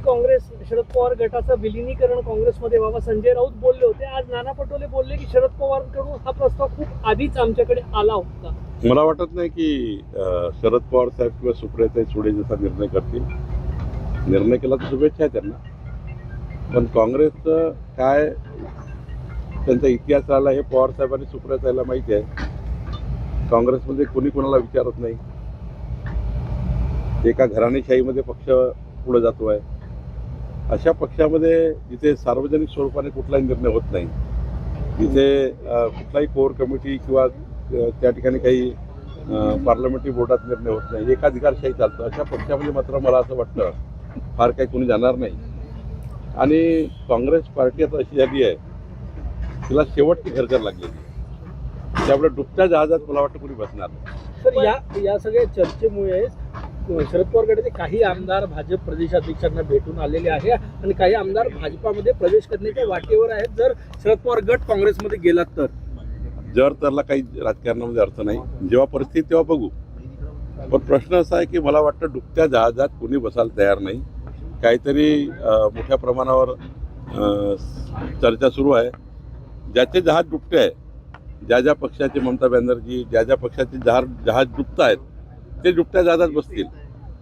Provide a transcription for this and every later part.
काँग्रेस शरद पवार गटाचं विलिनीकरण काँग्रेसमध्ये व्हावं संजय राऊत बोलले होते. आज नाना पटोले बोलले की शरद पवारांकडून हा प्रस्ताव खूप आधीच आमच्याकडे आला होता. मला वाटत नाही की शरद पवार साहेब किंवा सुप्रियाताई सुळे जसा निर्णय करतील. निर्णय केला तर शुभेच्छा आहे त्यांना, पण काँग्रेसचं काय त्यांचा इतिहास राहिला हे पवार साहेब आणि सुप्रियाताईला माहिती आहे. काँग्रेसमध्ये कोणी कोणाला विचारत नाही. एका घराणेशाहीमध्ये पक्ष पुढे जातो आहे. अशा पक्षामध्ये जिथे सार्वजनिक स्वरूपाने कुठलाही निर्णय होत नाही, जिथे कुठलाही कोर कमिटी किंवा त्या ठिकाणी काही पार्लमेंटरी बोर्डात निर्णय होत नाही, एकाधिकारशाही चालतं, अशा पक्षामध्ये मात्र मला असं वाटतं फार काही कोणी जाणार नाही. आणि काँग्रेस पार्टी आता अशी झाली आहे, तिला शेवटची घरघर लागलेली आहे. त्यामुळे डुबत्या जहाजात मला वाटतं कोणी बसणार नाही. तर या सगळ्या चर्चेमुळे शरद पवार गटाचे काही आमदार भाजप प्रदेशाध्यक्षांना भेटून आलेले आहे आणि काही आमदार भाजपामध्ये प्रवेश करण्याच्या वाटेवर आहेत. जर शरद पवार गट काँग्रेसमध्ये गेला तर त्याला काही राजकारणामध्ये अर्थ नाही. जेव्हा परिस्थिती तेव्हा बघू. पण प्रश्न असा आहे की मला वाटतं डुबत्या जहाजात कोणी बसायला तयार नाही. काहीतरी मोठ्या प्रमाणावर चर्चा सुरू आहे. ज्याचे जहाज डुबते आहे, ज्या पक्षाचे ममता बॅनर्जी ज्या पक्षाचे जहाज डुबत आहेत ते डुबत्या जहाजात बसतील.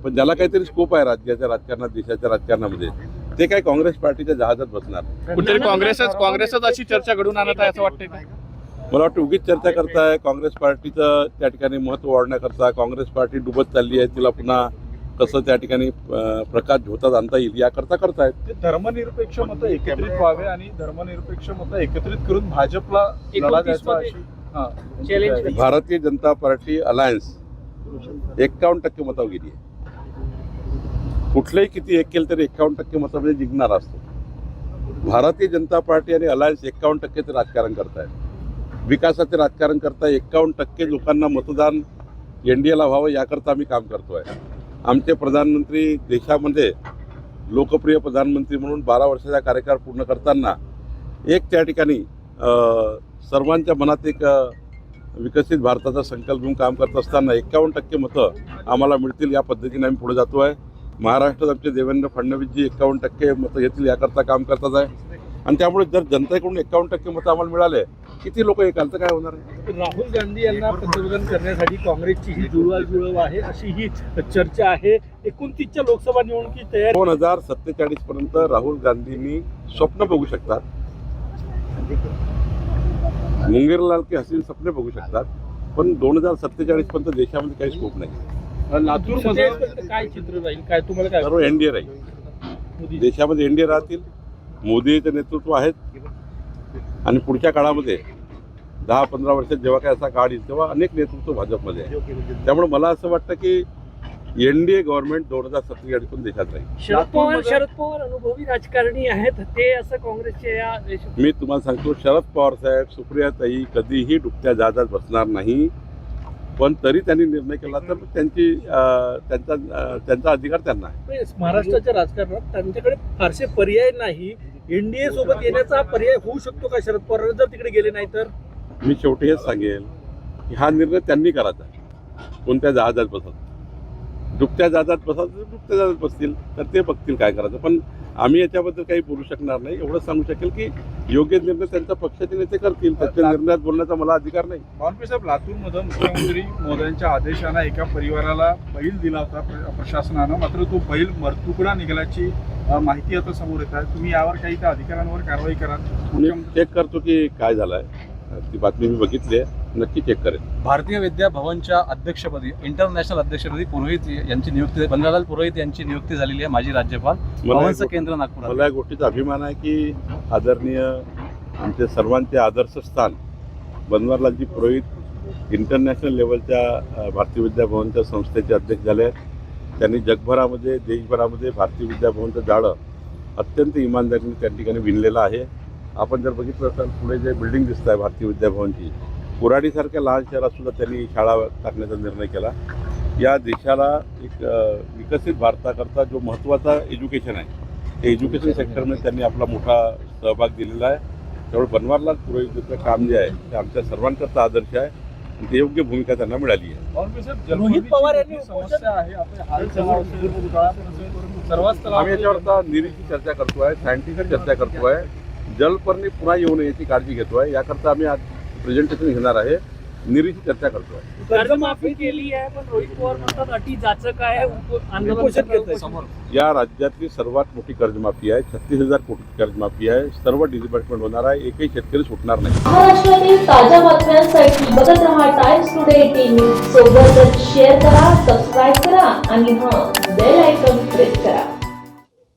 पण ज्याला काहीतरी स्कोप आहे राज्याच्या राजकारणात, देशाच्या राजकारणामध्ये, ते काय काँग्रेस पार्टीच्या जहाजात बसणार. कुठेतरी काँग्रेसच अशी चर्चा घडून आणत आहे असं वाटतंय का? मला वाटतं उगीच चर्चा करताय. काँग्रेस पार्टीचं त्या ठिकाणी महत्त्व वाढण्याकरता काँग्रेस पार्टी डुबत चालली आहे, तिला पुन्हा कसं त्या ठिकाणी प्रकाश झोतात आणता येईल याकरता करतायत. ते धर्मनिरपेक्ष मतं एकत्रित व्हावे आणि धर्मनिरपेक्ष मतं एकत्रित करून भाजपला लढा द्यायचा अशी भारतीय जनता पार्टी अलायन्स 51% मतावर गेली आहे. कुठलंही किती एक केलं तरी 51% मतामध्ये जिंकणार असतो. भारतीय जनता पार्टी आणि अलायन्स 51% राजकारण करतायत, विकासाचे राजकारण करताय. 51% लोकांना मतदान एनडीएला व्हावं याकरता आम्ही काम करतोय. आमचे प्रधानमंत्री देशामध्ये लोकप्रिय प्रधानमंत्री म्हणून 12 वर्षाचा कार्यकाळ पूर्ण करताना एक त्या ठिकाणी सर्वांच्या मनात एक विकसित भारताचा संकल्प घेऊन काम करत असताना 51% मतं आम्हाला मिळतील या पद्धतीने आम्ही पुढे जातो आहे. महाराष्ट्रात आमचे देवेंद्र फडणवीसजी 51% मतं घेतील याकरता काम करतात आहे. आणि त्यामुळे जर जनतेकडून 51% मतं आम्हाला मिळाले, किती लोक एकाल तर काय होणार आहे. राहुल गांधी यांना पंतप्रधान करण्यासाठी काँग्रेसची ही जुळवाजुळव आहे अशी ही चर्चा आहे. 29च्या लोकसभा निवडणुकीची तयारी 2047 पर्यंत राहुल गांधींनी स्वप्न बघू शकतात. मुंगेरलाल के हसीन स्वप्ने बघू शकतात, पण 2047 पर्यंत देशामध्ये काही स्कोप नाही. लातूरमध्ये काय चित्र राहील, काय तुम्हाला काय सर्व एनडीए राहील. देशामध्ये एनडीए राहतील. मोदीचं नेतृत्व आहेत. आणि पुढच्या काळामध्ये 10-15 वर्षात जेव्हा काय असा काळ येईल तेव्हा अनेक नेतृत्व भाजपमध्ये आहे. त्यामुळे मला असं वाटतं की एनडीए गव्हर्नमेंट 2047 पण देशात राहील. शरद पवार अनुभवी राजकारणी आहेत, ते असं काँग्रेसच्या या मी तुम्हाला सांगतो, शरद पवार साहेब सुप्रियाताई कधीही डुबत्या जहाजात बसणार नाही. पण तरी त्यांनी निर्णय केला तर त्यांचा अधिकार त्यांना आहे. महाराष्ट्राच्या राजकारणात त्यांच्याकडे फारसे पर्याय नाही. एनडीए सोबत येण्याचा हा पर्याय होऊ शकतो का शरद पवार जर तिकडे गेले नाही तर? मी शेवटी हेच सांगेल की हा निर्णय त्यांनी करायचा. कोणत्या जहाजात बसत, डुबत्या जहाजात बसत, डुबत्या जहाजात बसतील तर ते बघतील काय करायचं. पण आम्ही याच्याबद्दल काही बोलू शकणार नाही. एवढंच सांगू शकेल की योग्य निर्णय त्यांच्या पक्षाचे नेते करतील. त्यांच्या निर्णयात बोलण्याचा मला अधिकार नाही. बावनकुळे साहेब, लातूरमध्ये मुख्यमंत्री महोदयांच्या आदेशानं एका परिवाराला बैल दिला होता प्रशासनानं, मात्र तो बैल मरतुकडा निघाल्याची माहिती आता समोर येत आहे. तुम्ही यावर काही त्या अधिकाऱ्यांवर कारवाई कराल? मी चेक करतो की काय झालं आहे. ती बातमी मी बघितली आहे, नक्की चेक करेल. भारतीय विद्या भवनच्या अध्यक्षपदी, इंटरनॅशनल अध्यक्षपदी पुरोहित यांची नियुक्ती, बनवारीलाल पुरोहित यांची नियुक्ती झालेली आहे. माजी राज्यपाल, भवनचं केंद्र नागपूर. मला या गोष्टीचा अभिमान आहे की आदरणीय आमचे सर्वांचे आदर्श स्थान बनवारीलालजी पुरोहित इंटरनॅशनल लेवलच्या भारतीय विद्या भवनच्या संस्थेचे अध्यक्ष झाले आहेत. त्यांनी जगभरामध्ये, देशभरामध्ये भारतीय विद्या भवनचं जाळं अत्यंत इमानदारीने त्या ठिकाणी विणलेलं आहे. आपण जर बघितलं तर पुढे जे बिल्डिंग दिसत आहे भारतीय विद्या भवनची, कुऱ्हाडीसारख्या लहान शहरात सुद्धा त्यांनी शाळा टाकण्याचा निर्णय केला. या देशाला एक विकसित भारताकरता जो महत्त्वाचा एज्युकेशन आहे, ते एज्युकेशन सेक्टरमध्ये त्यांनी आपला मोठा सहभाग दिलेला आहे. त्यामुळे बनवारीलाल पुरोहितचं काम जे आहे ते आमच्या सर्वांकरता आदर्श आहे. ते योग्य भूमिका त्यांना मिळाली आहे. रोहित पवार यांनी समस्या आहे. आपण हाल सर्वच आम्ही याच्यावर आता निरीची चर्चा करतोय, सायंटिफिक चर्चा करतोय, जलपर्णी पुन्हा येऊ नये याची काळजी घेतोय. याकरता आम्ही आज प्रेझेंटेशन घेणार आहे, निरीची चर्चा करतोय. कर्जमाफी केली आहे पण रोहित पवार म्हणतात अटी जाचक आहे, आंदोलन समोर. या राज्यातली सर्वात मोठी कर्जमाफी आहे, 36,000 कोटी कर्जमाफी आहे. सर्व डिसबर्समेंट होणार आहे, एकही शेतकरी सुटणार नाही. महाराष्ट्रातील ताज्या बातम्यांसाठी बघत रहा टाइम्स टुडे टीव्ही. सोबतच शेअर करा, सबस्क्राईब करा आणि बेल आयकॉन प्रेस करा.